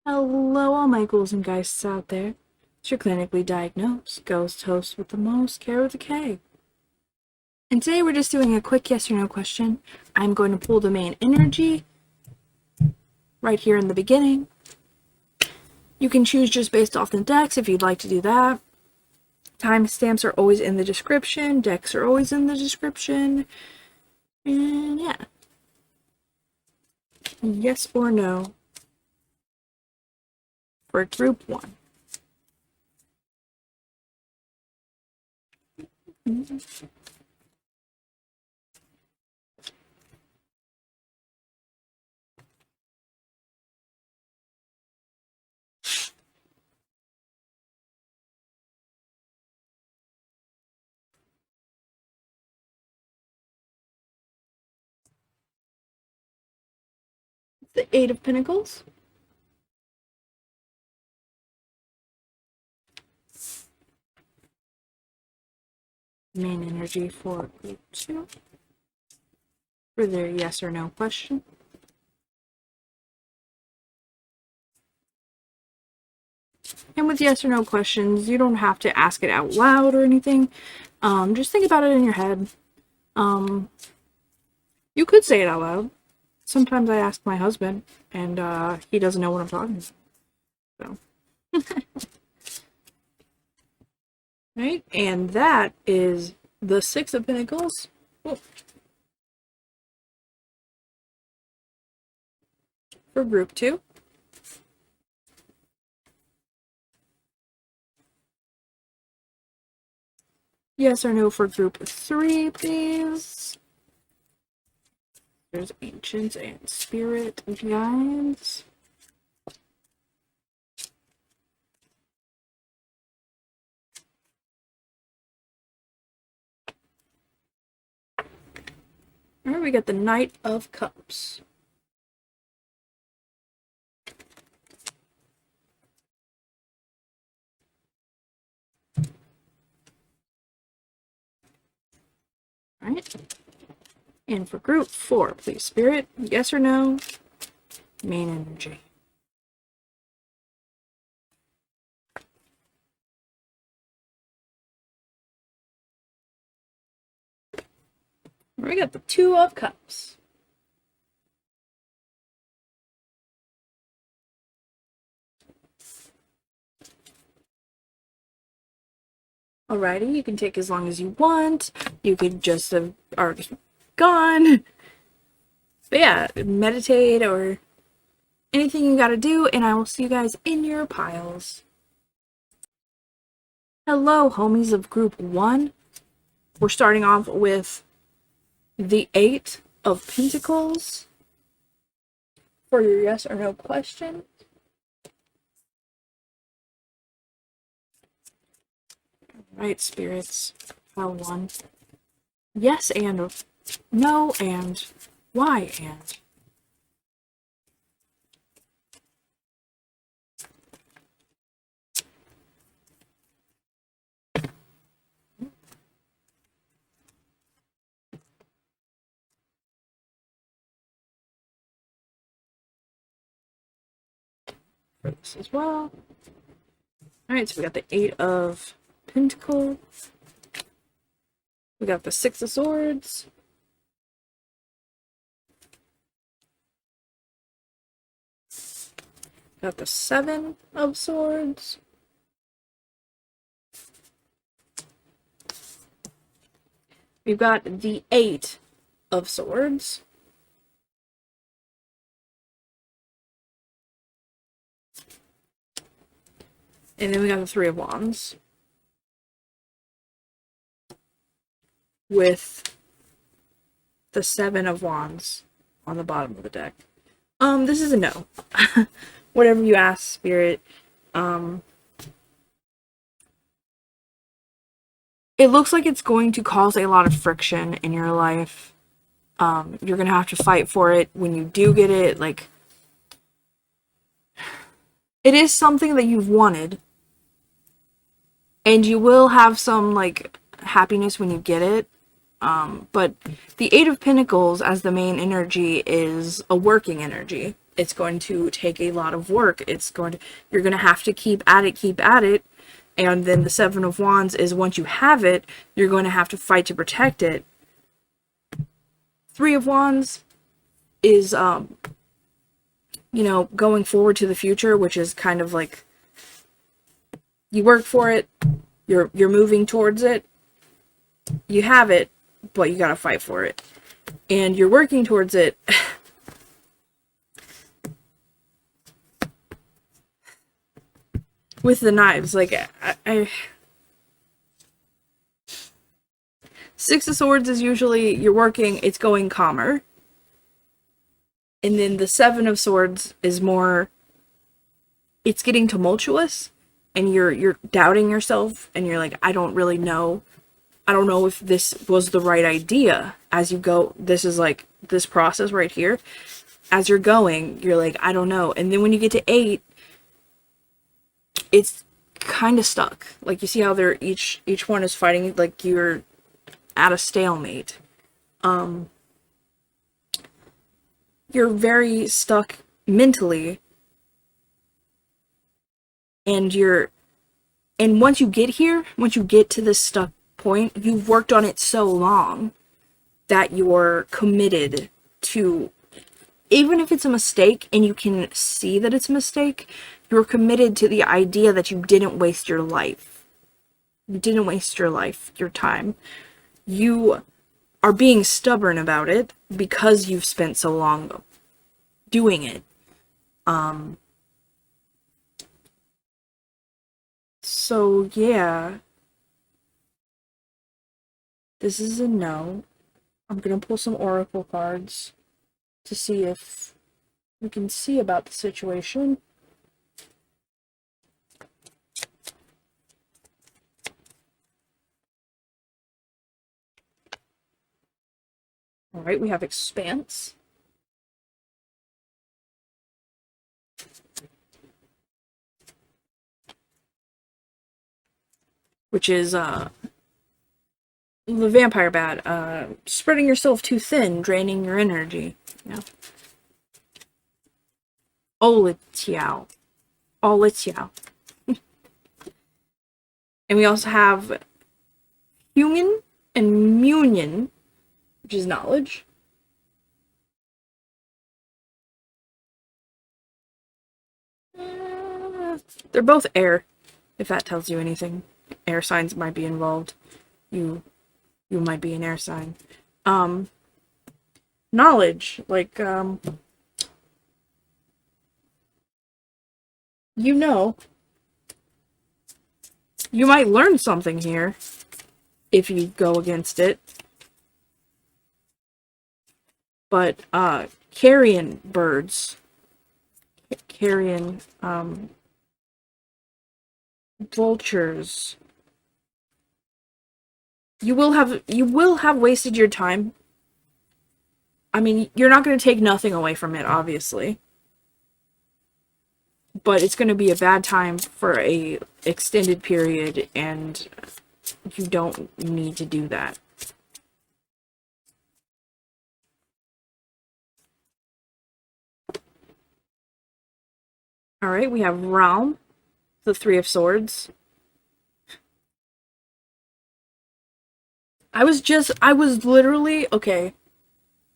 Hello, all my ghouls and geisties out there. It's your clinically diagnosed ghost host with the most care with a K. And today we're just doing a quick yes or no question. I'm going to pull the main energy right here in the beginning. You can choose just based off the decks if you'd like to do that. Timestamps are always in the description. Decks are always in the description. And yeah. Yes or no for group 1. The 8 of Pentacles. Main energy for group 2 for their yes or no question. And with yes or no questions, you don't have to ask it out loud or anything. Just think about it in your head. You could say it out loud. Sometimes I ask my husband, and he doesn't know what I'm talking about. So. Right? And that is the 6 of Pentacles. Oh. For group 2. Yes or no for group 3, please. There's ancients and spirit guides. Alright, we got the Knight of Cups. Alright. And for group 4, please, Spirit, yes or no? Main energy. We got the 2 of Cups. Alrighty, you can take as long as you want. You could just have already gone. But yeah, meditate or anything you gotta do, and I will see you guys in your piles. Hello, homies of group 1. We're starting off with the 8 of Pentacles for your yes or no question. Right, spirits. Pile 1. Yes and no and why and. For this as well. Alright, so we got the 8 of Pentacles. We got the 6 of Swords. Got the 7 of Swords. We've got the 8 of Swords. And then we got the 3 of Wands. With the 7 of Wands on the bottom of the deck. This is a no. Whatever you ask, Spirit. It looks like it's going to cause a lot of friction in your life. You're gonna have to fight for it when you do get it. Like, it is something that you've wanted. And you will have some, like, happiness when you get it. But the 8 of Pentacles as the main energy is a working energy. It's going to take a lot of work. You're going to have to keep at it. And then the Seven of Wands is once you have it, you're going to have to fight to protect it. Three of Wands is, you know, going forward to the future, which is kind of like, you work for it, you're moving towards it, you have it, but you gotta fight for it. And you're working towards it. With the knives, like, Six of Swords is usually, you're working, it's going calmer. And then the Seven of Swords is more, it's getting tumultuous, and you're doubting yourself, and you're like, I don't really know. I don't know if this was the right idea. As you go, this is like, this process right here. As you're going, you're like, I don't know. And then when you get to 8, it's kind of stuck. Like, you see how they're, each one is fighting, like you're at a stalemate. You're very stuck mentally, and once you get here, once you get to this stuck point, you've worked on it so long that you're committed to, even if it's a mistake and you can see that it's a mistake, you're committed to the idea that you didn't waste your life. You didn't waste your life, your time. You are being stubborn about it because you've spent so long doing it. So yeah, this is a no. I'm gonna pull some oracle cards to see if we can see about the situation. Alright, we have Expanse. Which is, the vampire bat, spreading yourself too thin, draining your energy, you know. Olitiao. And we also have Human and Munion, which is knowledge. They're both air, if that tells you anything. Air signs might be involved. You might be an air sign. Knowledge, like, you know, you might learn something here if you go against it. But, carrion birds, carrion, vultures, you will have wasted your time. I mean, you're not going to take nothing away from it, obviously. But it's going to be a bad time for a extended period, and you don't need to do that. Alright, we have Realm, the Three of Swords. I was literally, okay,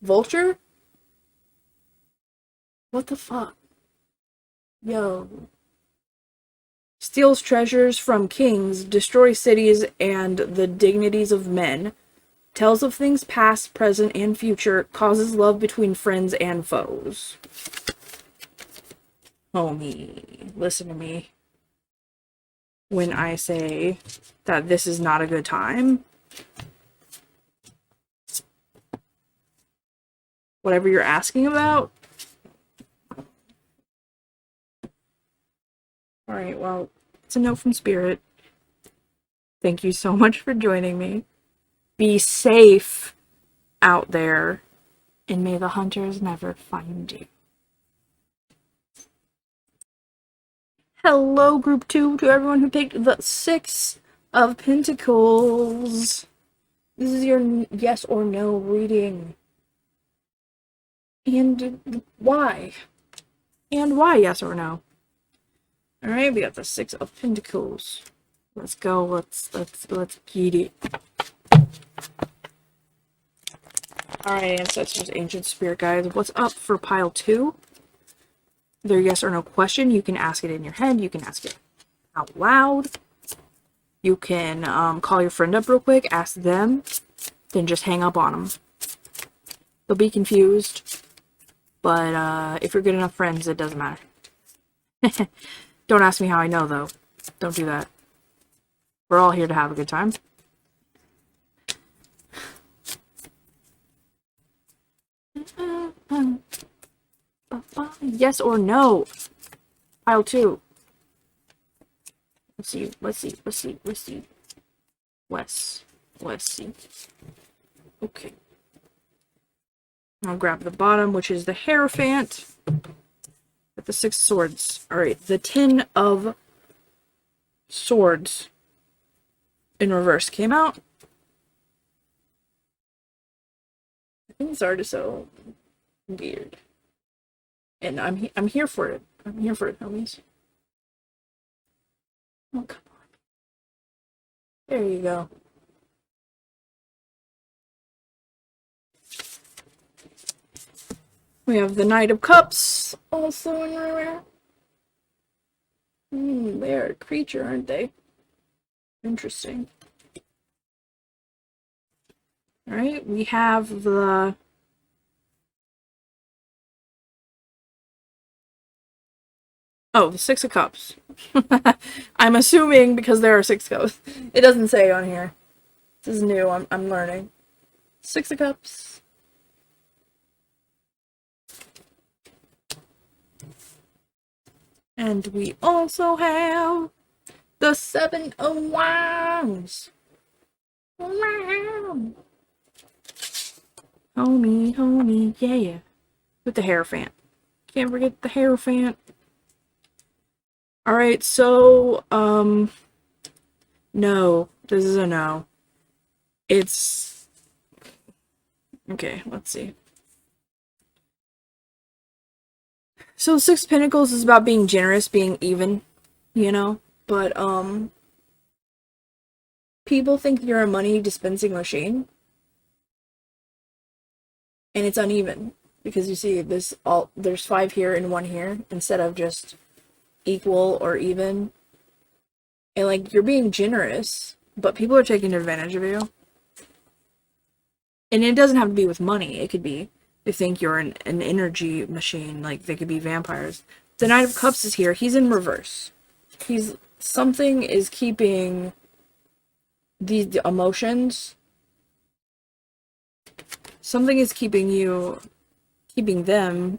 Vulture? What the fuck? Yo. Steals treasures from kings, destroys cities and the dignities of men, tells of things past, present, and future, causes love between friends and foes. Homie, listen to me when I say that this is not a good time. Whatever you're asking about. Alright, well, it's a note from Spirit. Thank you so much for joining me. Be safe out there, and may the hunters never find you. Hello, Group 2, to everyone who picked the Six of Pentacles. This is your yes or no reading. And why? And why, yes or no? Alright, we got the Six of Pentacles. Let's go, let's get it. Alright, Ancestors, Ancient Spirit Guides, what's up for pile 2? Their yes or no question, you can ask it in your head, you can ask it out loud. You can call your friend up real quick, ask them, then just hang up on them. They'll be confused, but if you're good enough friends, it doesn't matter. Don't ask me how I know, though. Don't do that. We're all here to have a good time. Yes or no? Pile 2. Let's see. Let's see. Okay. I'll grab the bottom, which is the Hierophant. With the 6 swords. Alright, the 10 of swords in reverse came out. I think this art is so weird. And I'm here for it. I'm here for it, homies. Oh, come on. There you go. We have the Knight of Cups, also in rare. They're a creature, aren't they? Interesting. Alright, we have the... Oh, the Six of Cups. I'm assuming because there are 6 cups. It doesn't say on here. This is new, I'm learning. 6 of Cups. And we also have the 7 of Wands. Wow. Homie, yeah. With the Hierophant. Can't forget the Hierophant. Alright, so, no. This is a no. It's... Okay, let's see. So, 6 of Pentacles is about being generous, being even, you know? But, people think you're a money dispensing machine. And it's uneven. Because you see, there's 5 here and 1 here, instead of just equal or even. And, like, you're being generous, but people are taking advantage of you. And it doesn't have to be with money. It could be, they think you're an energy machine. Like, they could be vampires. The Knight of Cups is here. He's in reverse. Something is keeping the emotions. Something is keeping them,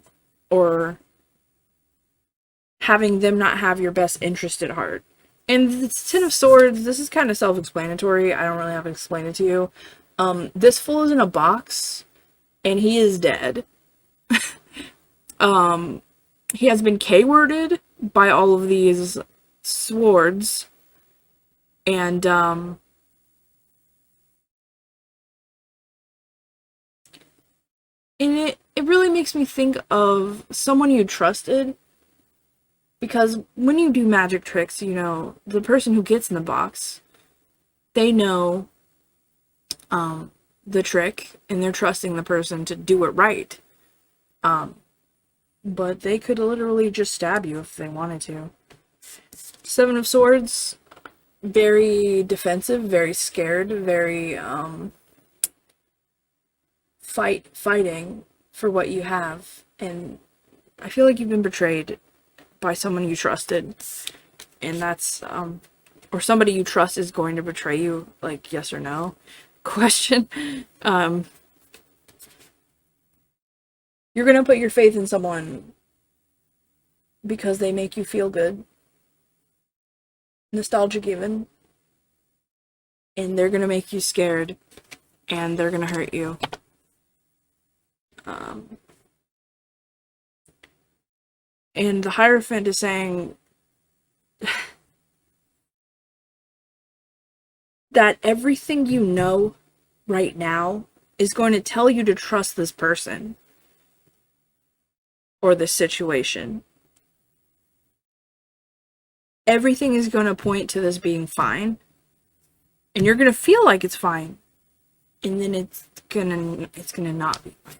or having them not have your best interest at heart. And the 10 of Swords, this is kind of self-explanatory. I don't really have to explain it to you. This fool is in a box, and he is dead. He has been K-worded by all of these swords, and, it really makes me think of someone you trusted, because when you do magic tricks, you know, the person who gets in the box, they know, the trick, and they're trusting the person to do it right. But they could literally just stab you if they wanted to. 7 of Swords, very defensive, very scared, very, fighting for what you have. And I feel like you've been betrayed by someone you trusted. And that's, or somebody you trust is going to betray you, like, yes or no question. You're gonna put your faith in someone because they make you feel good, nostalgic even, and they're gonna make you scared, and they're gonna hurt you. And the Hierophant is saying that everything you know right now is going to tell you to trust this person or this situation. everything is going to point to this being fine. And you're going to feel like it's fine. And then it's gonna not be fine.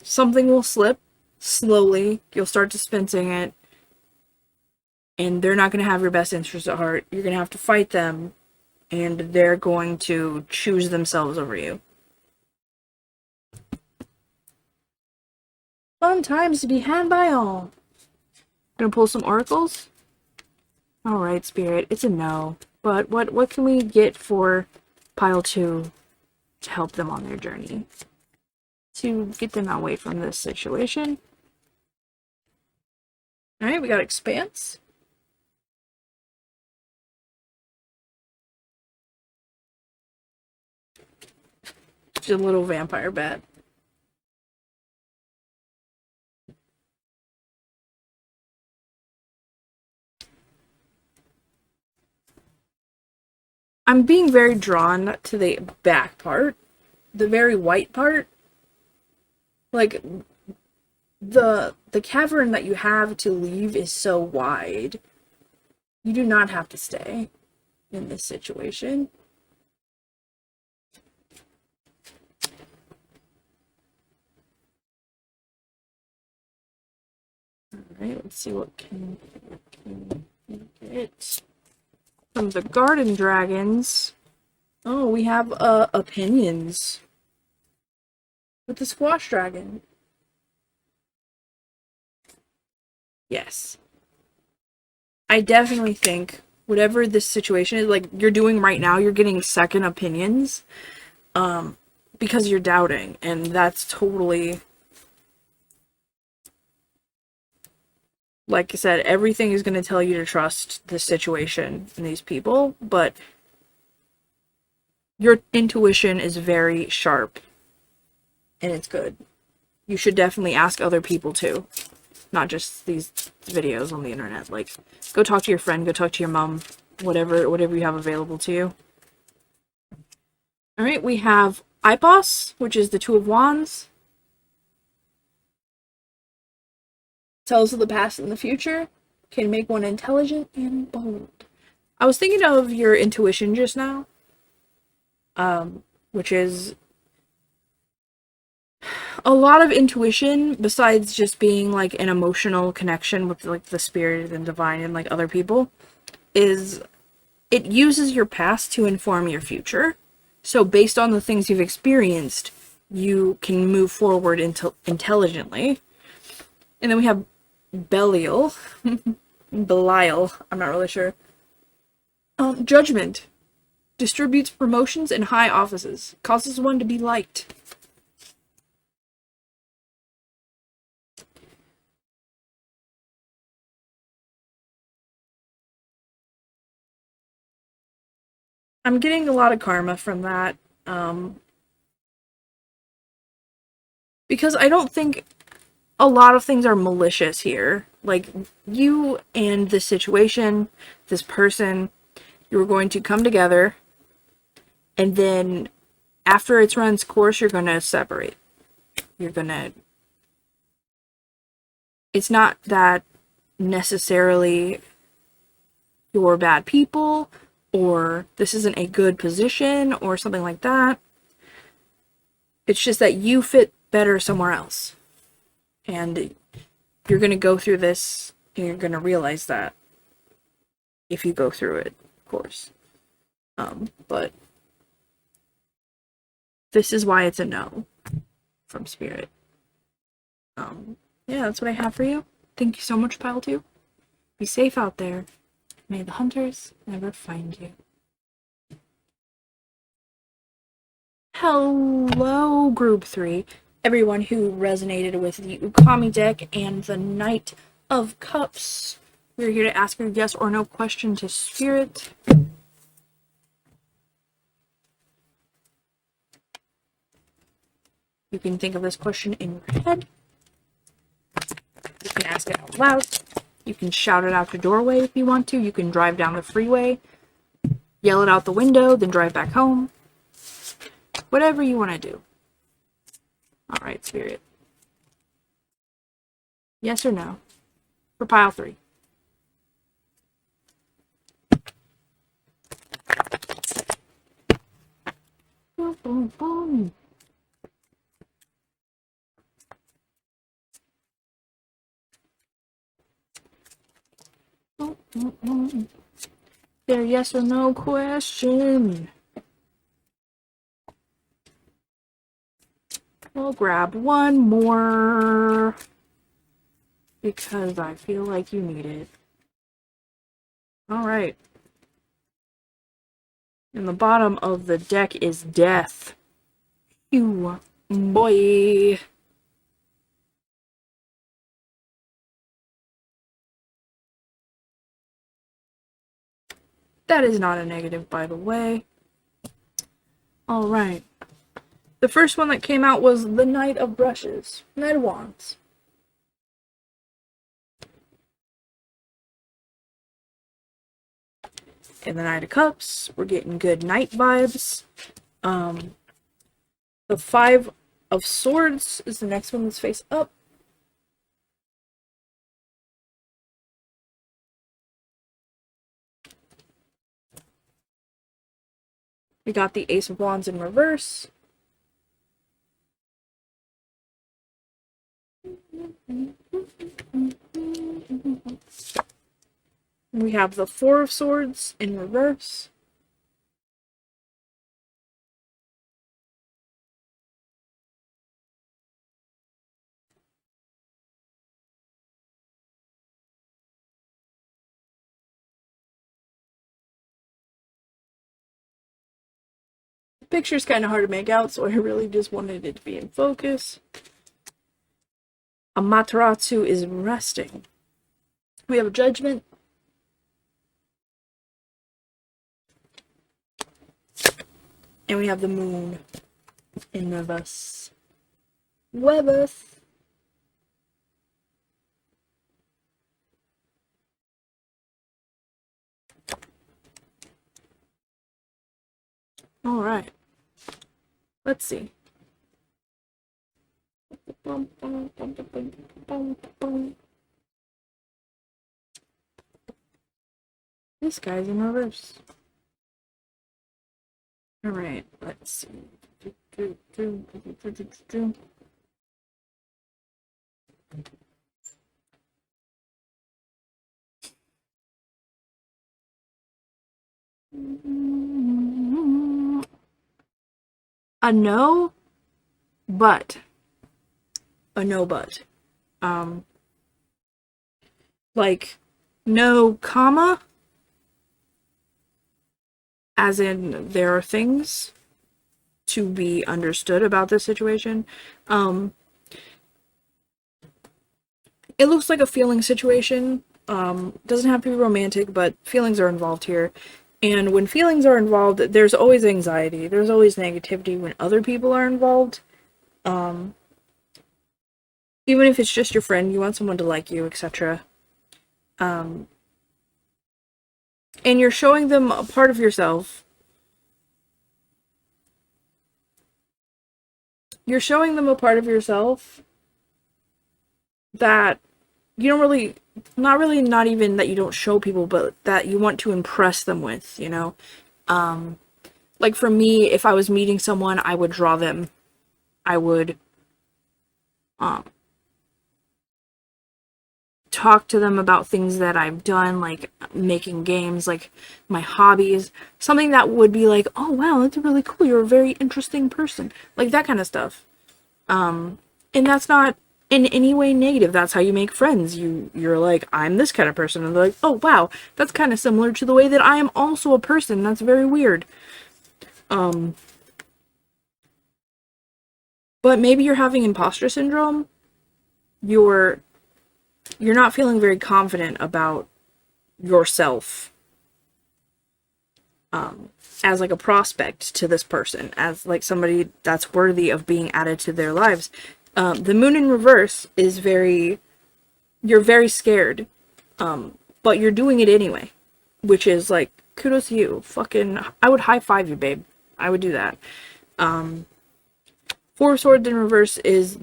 Something will slip slowly. You'll start dispensing it. And they're not going to have your best interest at heart. You're going to have to fight them. And they're going to choose themselves over you. Fun times to be had by all. Gonna pull some oracles? Alright, Spirit. It's a no. But what can we get for pile 2 to help them on their journey? To get them away from this situation. Alright, we got Expanse. Just a little vampire bat. I'm being very drawn to the back part. The very white part. Like, the cavern that you have to leave is so wide. You do not have to stay in this situation. Alright, let's see what can get. From the garden dragons. Oh, we have opinions. With the squash dragon. Yes. I definitely think whatever this situation is, like you're doing right now, you're getting second opinions. Because you're doubting, and that's totally, like I said, everything is going to tell you to trust this situation and these people, but your intuition is very sharp, and it's good. You should definitely ask other people too, not just these videos on the internet. Like, go talk to your friend, go talk to your mom, whatever you have available to you. Alright, we have Ipos, which is the Two of Wands. Tells of the past and the future. Can make one intelligent and bold. I was thinking of your intuition just now. Which is a lot of intuition, besides just being like an emotional connection with like the spirit and divine and like other people, is it uses your past to inform your future. So based on the things you've experienced, you can move forward intelligently. And then we have Belial. Belial, I'm not really sure. Judgment. Distributes promotions in high offices. Causes one to be liked. I'm getting a lot of karma from that. Because I don't think a lot of things are malicious here. Like, you and this situation, this person, you are going to come together, and then after it's run its course, you're going to separate. You're going to... It's not that necessarily you're bad people, or this isn't a good position, or something like that. It's just that you fit better somewhere else. And you're going to go through this, and you're going to realize that. If you go through it, of course. But this is why it's a no from Spirit. Yeah, that's what I have for you. Thank you so much, Pile 2. Be safe out there. May the hunters never find you. Hello, Group 3. Everyone who resonated with the Ukami deck and the Knight of Cups. We're here to ask a yes or no question to Spirit. You can think of this question in your head. You can ask it out loud. You can shout it out your doorway if you want to. You can drive down the freeway, yell it out the window, then drive back home. Whatever you want to do. Alright, Spirit. Yes or no? For Pile 3. boom, boom. Their yes or no question. We'll grab one more because I feel like you need it. Alright. And the bottom of the deck is death. You boy. That is not a negative, by the way. Alright. The first one that came out was the Knight of Brushes. Knight of Wands. And the Knight of Cups. We're getting good night vibes. The Five of Swords is the next one that's face up. We got the Ace of Wands in reverse. We have the Four of Swords in reverse. The picture's kind of hard to make out, so I really just wanted it to be in focus. Amaterasu is resting. We have a Judgment. And we have the Moon in reverse. Webeth. Alright. Let's see. This guy's in reverse. Alright, let's see. A no, but. A no, but. Like, no, comma. As in, there are things to be understood about this situation. It looks like a feeling situation. Doesn't have to be romantic, but feelings are involved here. And when feelings are involved, there's always anxiety. There's always negativity when other people are involved. Even if it's just your friend, you want someone to like you, etc. And you're showing them a part of yourself. You're showing them a part of yourself that you don't really, not even that you don't show people, but that you want to impress them with, you know? Like for me, if I was meeting someone, I would draw them. I would, talk to them about things that I've done, like making games, like my hobbies, something that would be like, oh wow, that's really cool, you're a very interesting person, like that kind of stuff. And that's not in any way negative. That's how you make friends. You're like, I'm this kind of person, and they're like, oh wow, that's kind of similar to the way that I am also a person. That's very weird. But maybe you're having imposter syndrome. You're not feeling very confident about yourself as like a prospect to this person, as like somebody that's worthy of being added to their lives. The Moon in reverse is you're very scared, but you're doing it anyway, which is like, kudos to you. Fucking, I would high five you, babe. I would do that. Four of Swords in reverse is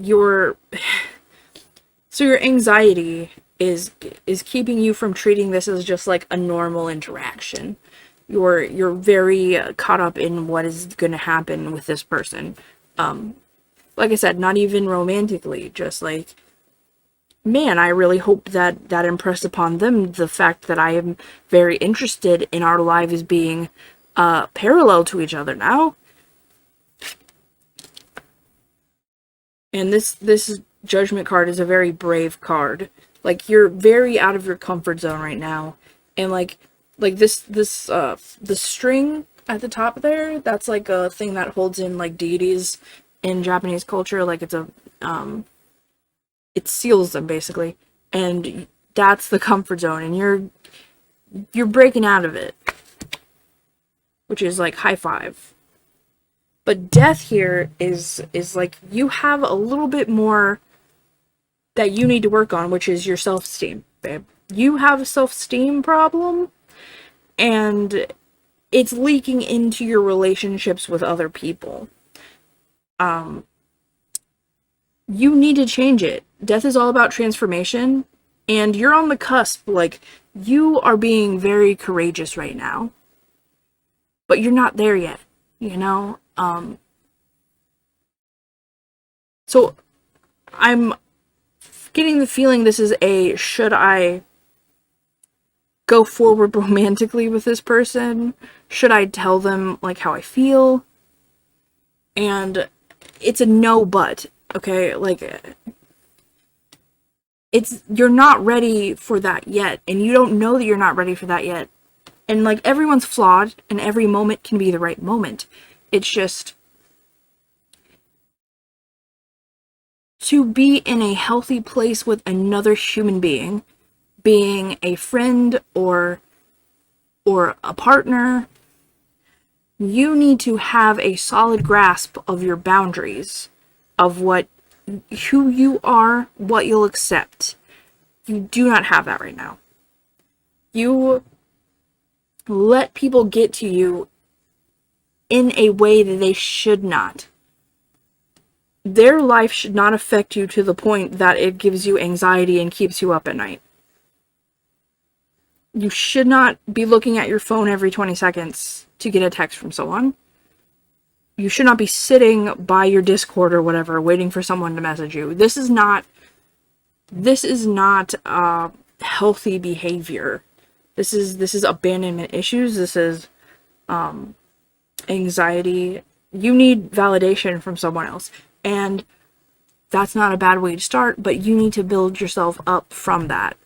so your anxiety is keeping you from treating this as just like a normal interaction. you're very caught up in what is going to happen with this person. Like I said, not even romantically, just like, man, I really hope that that impressed upon them the fact that I am very interested in our lives being parallel to each other now. And this judgment card is a very brave card. Like, you're very out of your comfort zone right now. And like the string at the top there, that's like a thing that holds in like deities in Japanese culture. Like, it's a it seals them basically. And that's the comfort zone, and you're breaking out of it. Which is like high five. But death here is like, you have a little bit more that you need to work on, which is your self-esteem, babe. You have a self-esteem problem, and it's leaking into your relationships with other people. You need to change it. Death is all about transformation, and you're on the cusp. Like, you are being very courageous right now, but you're not there yet, you know? So I'm getting the feeling this is a, should I go forward romantically with this person? Should I tell them, like, how I feel? And it's a no but, okay? Like, you're not ready for that yet, and you don't know that you're not ready for that yet. And, like, everyone's flawed, and every moment can be the right moment. It's just, to be in a healthy place with another human being, being a friend or a partner, you need to have a solid grasp of your boundaries, of who you are, what you'll accept. You do not have that right now. You let people get to you in a way that they should not. Their life should not affect you to the point that it gives you anxiety and keeps you up at night. You should not be looking at your phone every 20 seconds to get a text from someone. You should not be sitting by your Discord or whatever waiting for someone to message you. This is not healthy behavior. This is abandonment issues. This is anxiety. You need validation from someone else. And that's not a bad way to start, but you need to build yourself up from that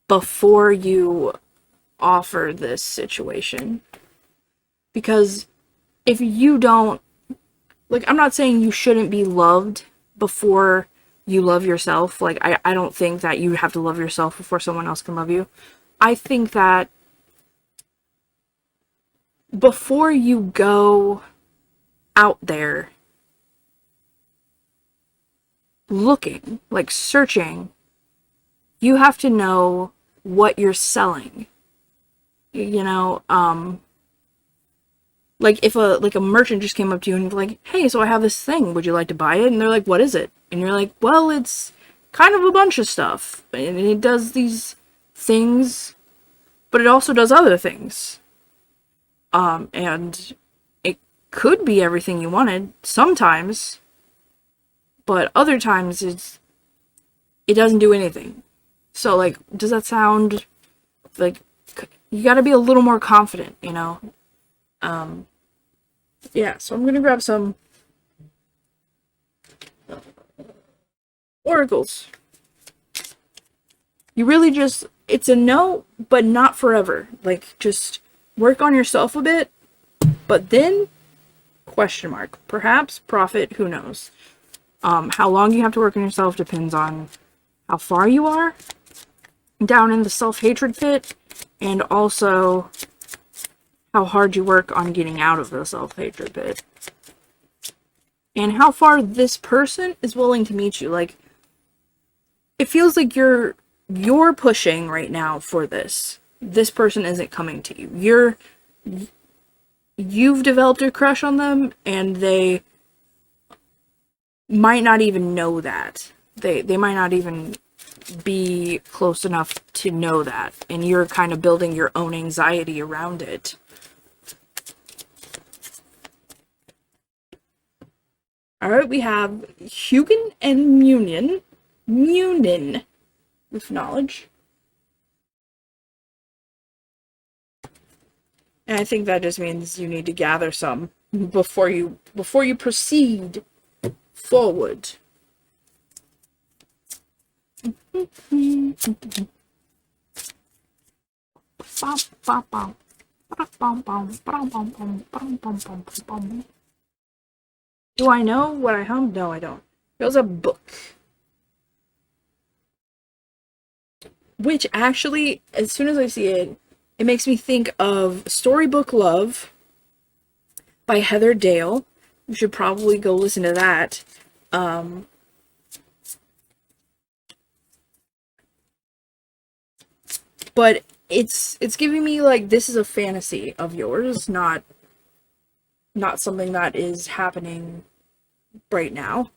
before you offer this situation. Because if you don't, like, I'm not saying you shouldn't be loved before you love yourself. Like, I don't think that you have to love yourself before someone else can love you. I think that before you go out there looking, like searching, you have to know what you're selling. You know, like if a merchant just came up to you and you're like, hey, so I have this thing, would you like to buy it? And they're like, what is it? And you're like, well, it's kind of a bunch of stuff, and it does these things, but it also does other things. And it could be everything you wanted sometimes, but other times it doesn't do anything. So, like, does that sound like, you gotta be a little more confident, you know? Yeah, so I'm gonna grab some oracles. You really just, it's a no, but not forever. Like, just work on yourself a bit, but then, question mark, perhaps profit, who knows? How long you have to work on yourself depends on how far you are down in the self-hatred pit, and also how hard you work on getting out of the self-hatred pit. And how far this person is willing to meet you. Like, it feels like you're pushing right now for this. This person isn't coming to you. You've developed a crush on them, and they might not even know that. They might not even be close enough to know that, and you're kind of building your own anxiety around it. Alright, we have Hugin and Munin. Munin with knowledge. And I think that just means you need to gather some before you proceed forward. Do I know what I hummed? No, I don't. It was a book. Which actually, as soon as I see it, it makes me think of Storybook Love by Heather Dale. You should probably go listen to that. But it's giving me like, this is a fantasy of yours, not something that is happening right now.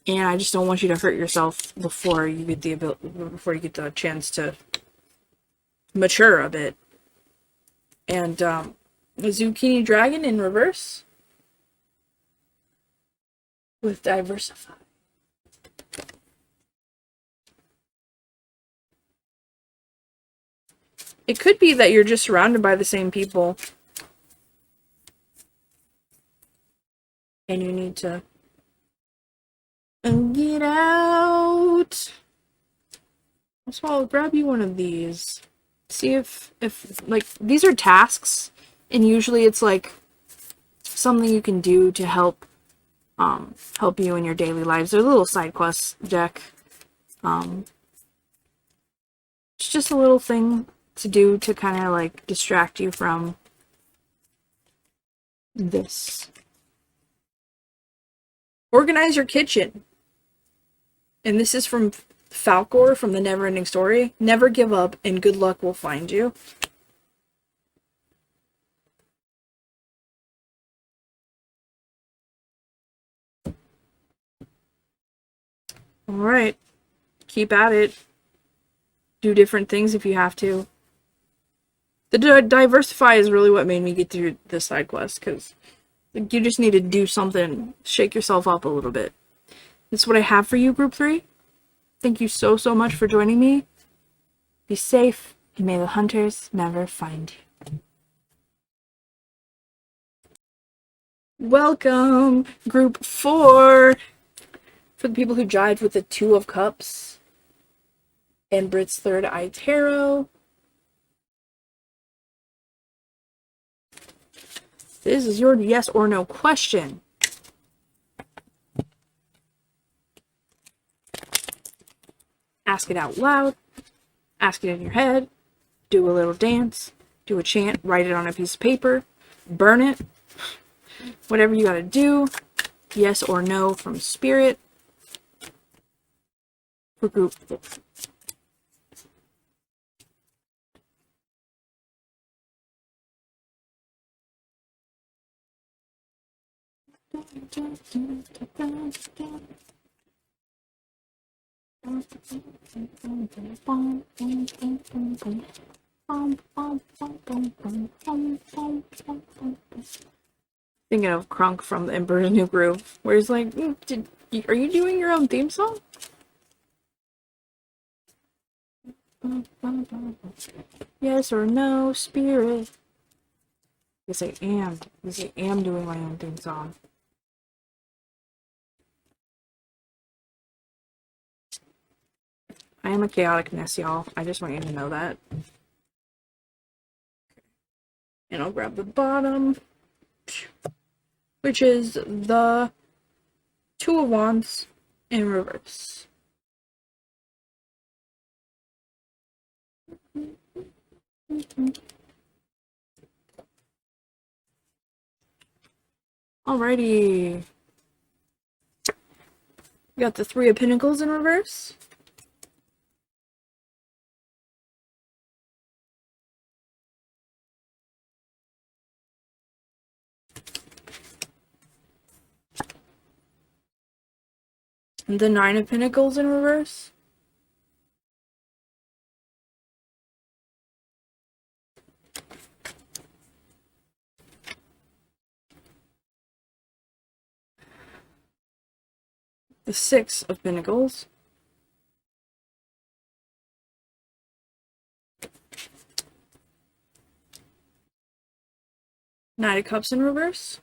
And I just don't want you to hurt yourself before you get the chance to mature a bit. And the Zucchini Dragon in reverse with Diversify. It could be that you're just surrounded by the same people and you need to get out. So I'll grab you one of these. See if like, these are tasks, and usually it's like something you can do to help you in your daily lives. They're little side quest deck. It's just a little thing to do to kind of like distract you from this. Organize your kitchen. And this is from Falcor from the Neverending Story. Never give up and good luck will find you. Alright. Keep at it. Do different things if you have to. The diversify is really what made me get through this side quest, because you just need to do something, shake yourself up a little bit. That's what I have for you, Group 3. Thank you so much for joining me. Be safe, and may the hunters never find you. Welcome, Group 4! For the people who jived with the 2 of Cups and Britts' Third Eye Tarot. This is your yes or no question. Ask it out loud. Ask it in your head. Do a little dance. Do a chant. Write it on a piece of paper. Burn it. Whatever you gotta do. Yes or no from Spirit. For Group 4. Thinking of Crunk from The Emperor's New Groove, where he's like, are you doing your own theme song? Yes or no, Spirit? Yes, I am. Yes, I am doing my own theme song. I am a chaotic mess, y'all. I just want you to know that. And I'll grab the bottom, which is the 2 of Wands in reverse. Alrighty. We got the 3 of Pentacles in reverse. And the 9 of Pentacles in reverse. the Six of Pentacles, Knight of Cups in reverse,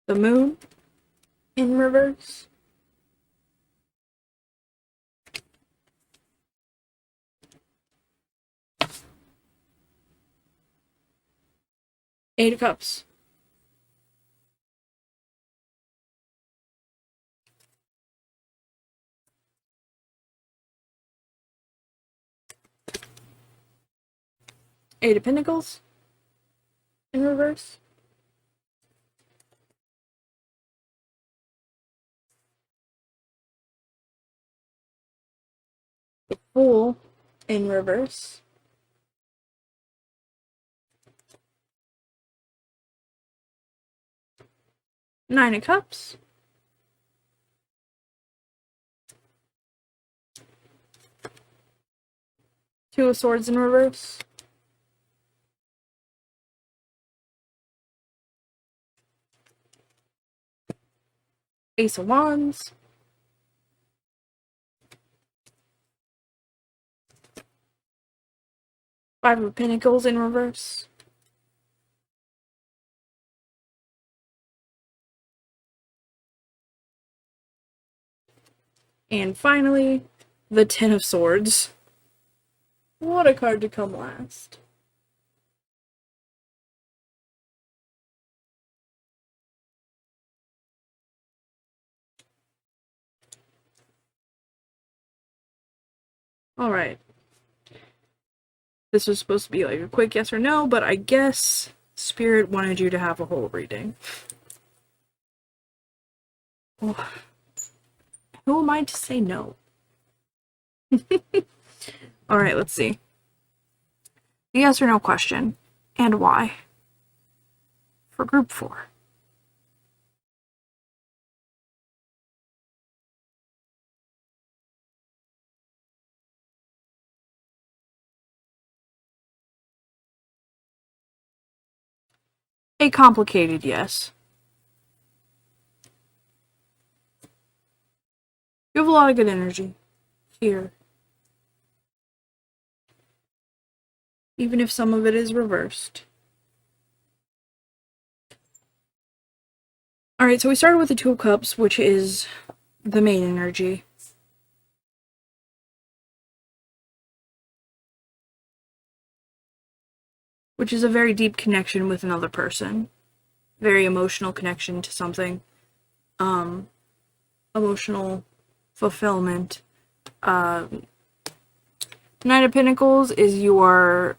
the Moon in reverse, Eight of Cups, Eight of Pentacles in reverse, the Fool in reverse, Nine of Cups, Two of Swords in reverse, Ace of Wands, Five of Pentacles in reverse, and finally, the Ten of Swords. What a card to come last. Alright. This was supposed to be like a quick yes or no, but I guess Spirit wanted you to have a whole reading. Oh. Who am I to say no? Alright, let's see. The yes or no question, and why, for group 4. A complicated yes. You have a lot of good energy here. Even if some of it is reversed. Alright, so we started with the Two of Cups, which is the main energy. Which is a very deep connection with another person. Very emotional connection to something. Emotional fulfillment. Knight of Pentacles is you are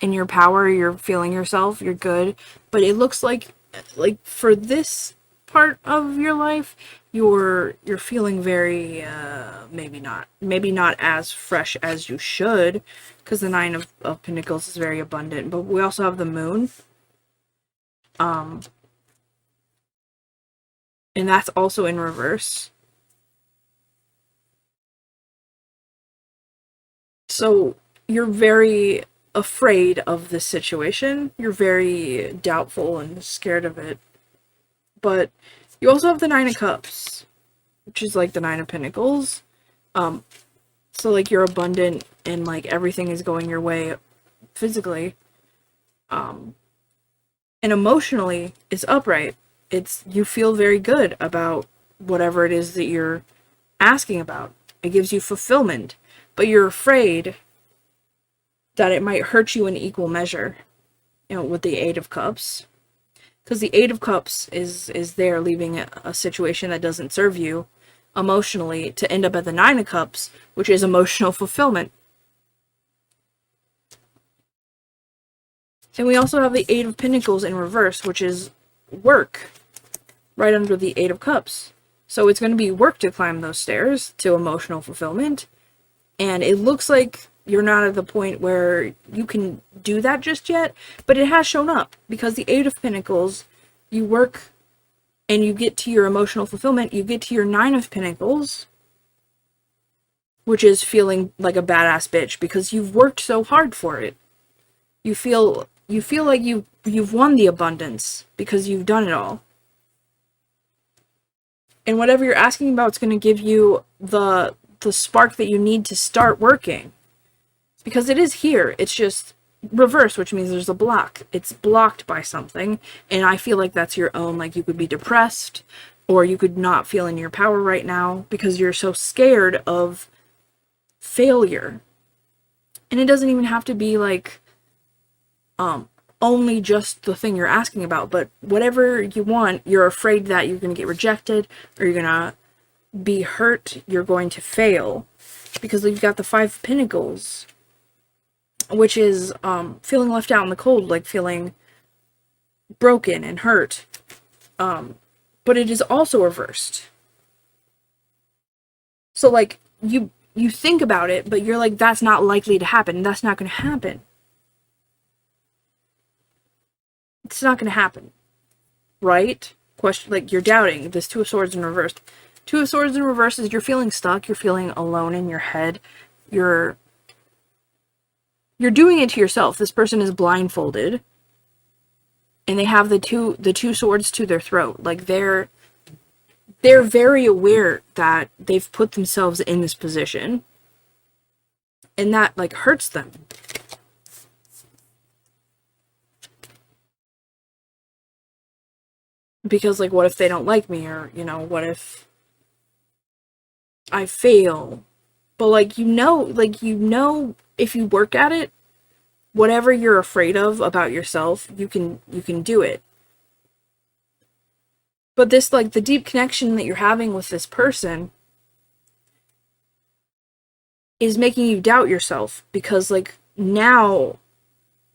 in your power, you're feeling yourself, you're good. But it looks like for this part of your life, you're feeling very maybe not as fresh as you should, because the Nine of Pentacles is very abundant. But we also have the Moon, and that's also in reverse. So you're very afraid of this situation. You're very doubtful and scared of it. But you also have the Nine of Cups, which is like the Nine of Pentacles. So like you're abundant and like everything is going your way physically. And emotionally, it's upright. You feel very good about whatever it is that you're asking about. It gives you fulfillment. But you're afraid that it might hurt you in equal measure, with the Eight of Cups. Because the Eight of Cups is there leaving a situation that doesn't serve you emotionally to end up at the Nine of Cups, which is emotional fulfillment. And we also have the Eight of Pentacles in reverse, which is work, right under the Eight of Cups. So it's going to be work to climb those stairs to emotional fulfillment. And it looks like you're not at the point where you can do that just yet, but it has shown up, because the Eight of Pentacles, you work and you get to your emotional fulfillment, you get to your Nine of Pentacles, which is feeling like a badass bitch because you've worked so hard for it. You feel like you've won the abundance because you've done it all. And whatever you're asking about is going to give you the spark that you need to start working. Because it is here. It's just reverse, which means there's a block. It's blocked by something. And I feel like that's your own. Like, you could be depressed, or you could not feel in your power right now because you're so scared of failure. And it doesn't even have to be like only just the thing you're asking about, but whatever you want, you're afraid that you're going to get rejected, or you're going to be hurt, you're going to fail. Because you've got the 5 of Pentacles, which is feeling left out in the cold, like feeling broken and hurt. But it is also reversed. So, like, you think about it, but you're like, that's not likely to happen. That's not going to happen. It's not going to happen. Right? Question, like, you're doubting. This 2 of Swords in reverse. 2 of Swords in reverse is you're feeling stuck. You're feeling alone in your head. You're doing it to yourself. This person is blindfolded. And they have the two swords to their throat. Like, they're very aware that they've put themselves in this position. And that, like, hurts them. Because, like, what if they don't like me? Or, you know, what if I fail? But, like, you know, if you work at it, whatever you're afraid of about yourself, you can do it. But this, like, the deep connection that you're having with this person is making you doubt yourself. Because, like, now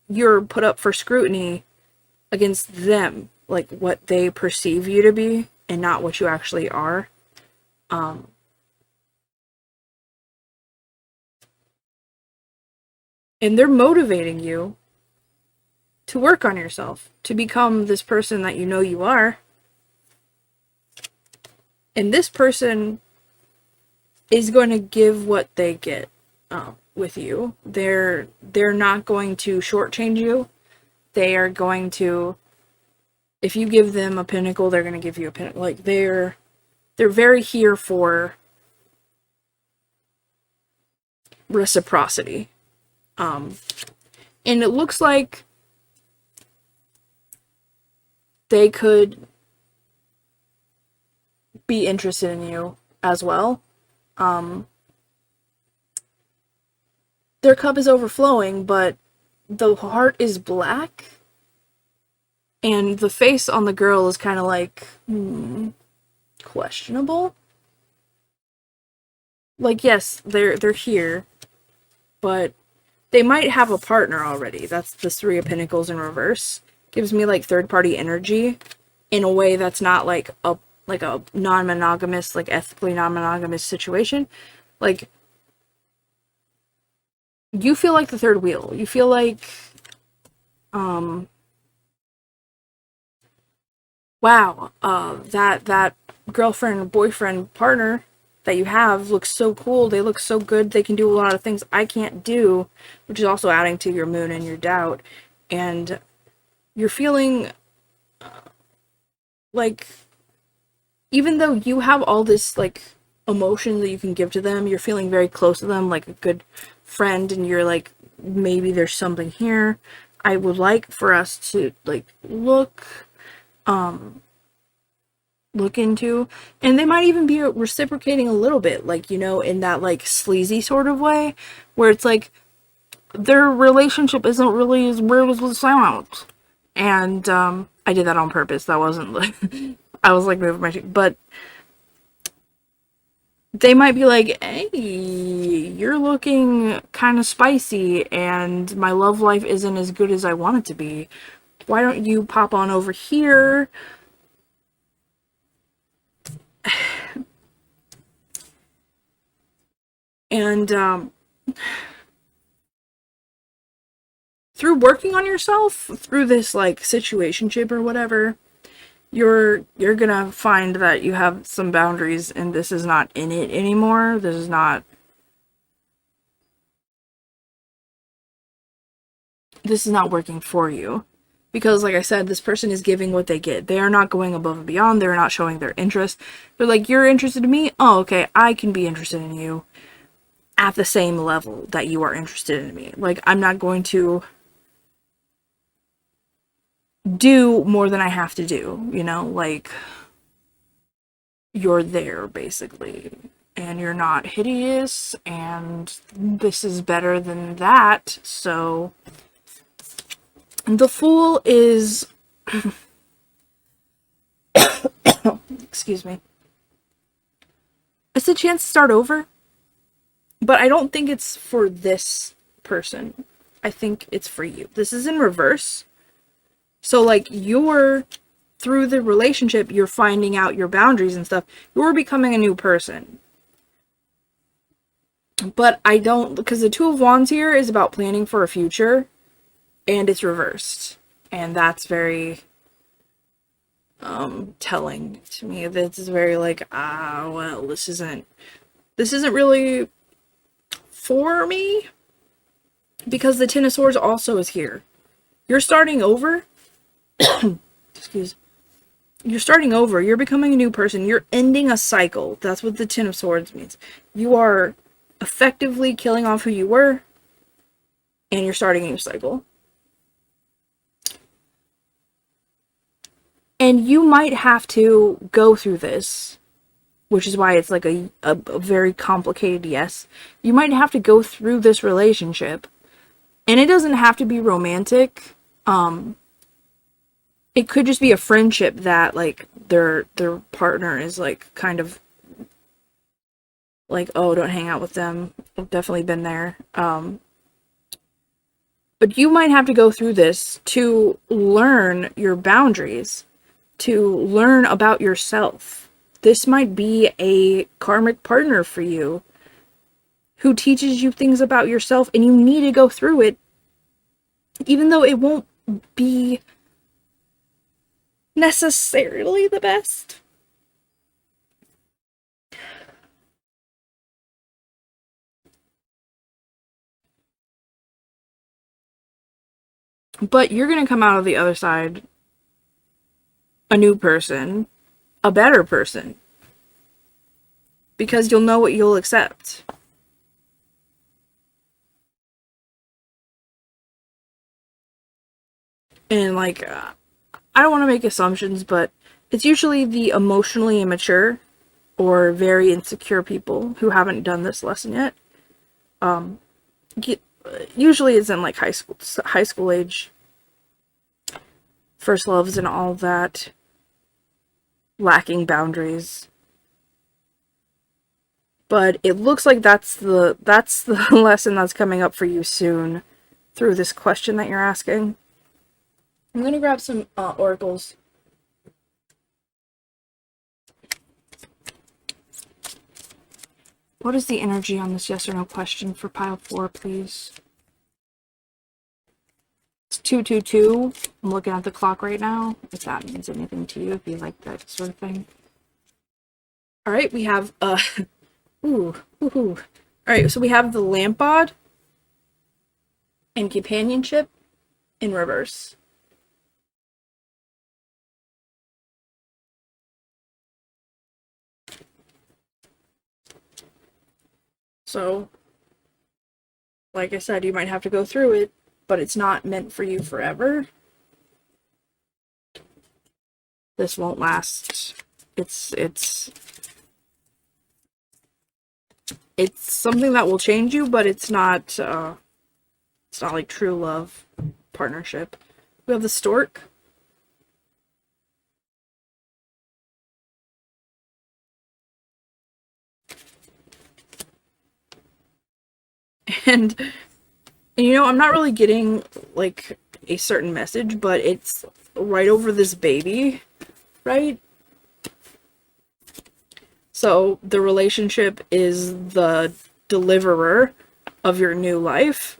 you're put up for scrutiny against them. Like, what they perceive you to be, and not what you actually are. And they're motivating you to work on yourself, to become this person that you know you are. And this person is going to give what they get with you. They're not going to shortchange you. They are going to, if you give them a pentacle, they're going to give you a pentacle. Like, they're very here for reciprocity. And it looks like they could be interested in you as well. Their cup is overflowing, but the heart is black. And the face on the girl is kind of like, questionable. Like, yes, they're here, but they might have a partner already. That's the 3 of Pentacles in reverse. Gives me, like, third-party energy in a way that's not like a non-monogamous, like, ethically non-monogamous situation. Like, you feel like the third wheel. You feel like, wow, that girlfriend or boyfriend partner that you have looks so cool. They look so good. They can do a lot of things I can't do, which is also adding to your moon and your doubt. And you're feeling like, even though you have all this, like, emotion that you can give to them, you're feeling very close to them, like a good friend, and you're like, maybe there's something here I would like for us to, like, look into. And they might even be reciprocating a little bit, like, you know, in that, like, sleazy sort of way, where it's like, their relationship isn't really as weird as it sounds. And, I did that on purpose. That wasn't, like, I was, like, moving my cheek. But they might be like, hey, you're looking kind of spicy, and my love life isn't as good as I want it to be. Why don't you pop on over here? And, through working on yourself, through this, like, situationship or whatever, you're gonna find that you have some boundaries, and this is not in it anymore. This is not this is not working for you. Because, like I said, this person is giving what they get. They are not going above and beyond. They're not showing their interest. They're like, you're interested in me? Oh, okay, I can be interested in you at the same level that you are interested in me. Like, I'm not going to do more than I have to do, you know? Like, you're there, basically. And you're not hideous, and this is better than that, so... The Fool is... Excuse me. It's a chance to start over, but I don't think it's for this person. I think it's for you. This is in reverse. So, like, through the relationship, you're finding out your boundaries and stuff. You're becoming a new person. But I don't, because the Two of Wands here is about planning for a future, and it's reversed. And that's very telling to me. This is very like, well, this isn't really for me, because the Ten of Swords also is here. You're starting over. Excuse. You're starting over. You're becoming a new person. You're ending a cycle. That's what the Ten of Swords means. You are effectively killing off who you were, and you're starting a new cycle. And you might have to go through this, which is why it's like a very complicated yes. You might have to go through this relationship, and it doesn't have to be romantic. It could just be a friendship that, like, their partner is, like, kind of like, oh, don't hang out with them. I've definitely been there. But you might have to go through this to learn your boundaries, to learn about yourself. This might be a karmic partner for you who teaches you things about yourself, and you need to go through it, even though it won't be necessarily the best. But you're going to come out of the other side a new person, a better person, because you'll know what you'll accept. And, like, I don't want to make assumptions, but it's usually the emotionally immature or very insecure people who haven't done this lesson yet. Usually it's in, like, high school age. First loves and all that. Lacking boundaries. But it looks like that's the lesson that's coming up for you soon through this question that you're asking. I'm gonna grab some oracles. What is the energy on this yes or no question for pile 4, please? It's 222. I'm looking at the clock right now, if that means anything to you, if you like that sort of thing. Alright, we have, Alright, so we have the Lampod and Companionship in reverse. So, like I said, you might have to go through it, but it's not meant for you forever. This won't last. It's something that will change you, but it's not like true love partnership. We have the Stork. And you know, I'm not really getting, like, a certain message, but it's right over this baby, right? So, the relationship is the deliverer of your new life.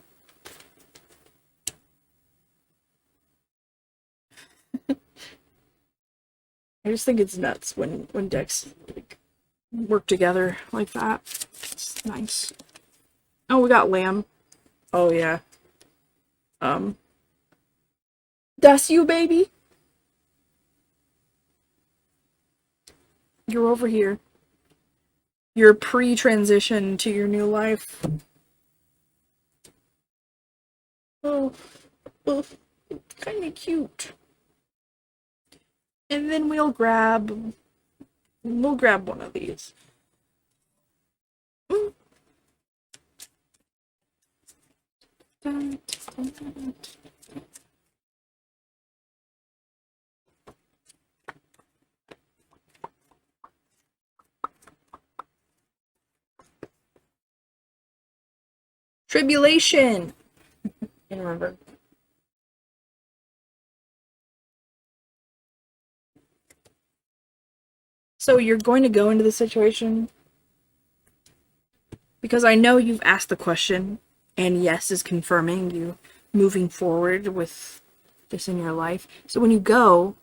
I just think it's nuts when decks, like, work together like that. It's nice. Oh, we got Lamb. Oh, yeah. That's you, baby. You're over here. You're pre-transition to your new life. Oh, oh, it's kind of cute. And then we'll grab one of these. Mm. Dun, dun, dun, dun. Tribulation. I remember. So you're going to go into the situation because I know you've asked the question, and yes is confirming you moving forward with this in your life. So when you go,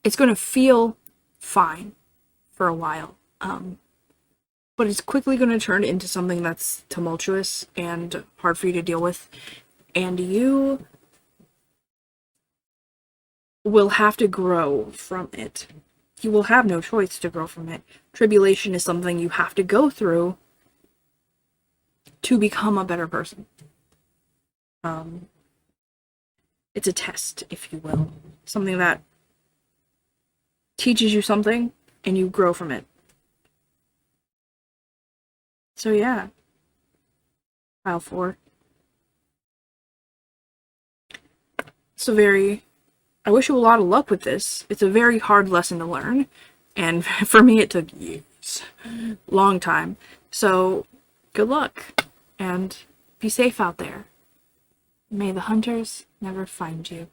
it's going to feel fine for a while. But it's quickly going to turn into something that's tumultuous and hard for you to deal with. And you will have to grow from it. You will have no choice to grow from it. Tribulation is something you have to go through to become a better person. It's a test, if you will. Something that teaches you something, and you grow from it. So yeah. File 4. I wish you a lot of luck with this. It's a very hard lesson to learn. And for me, it took years. Long time. So, good luck. And be safe out there. May the hunters never find you.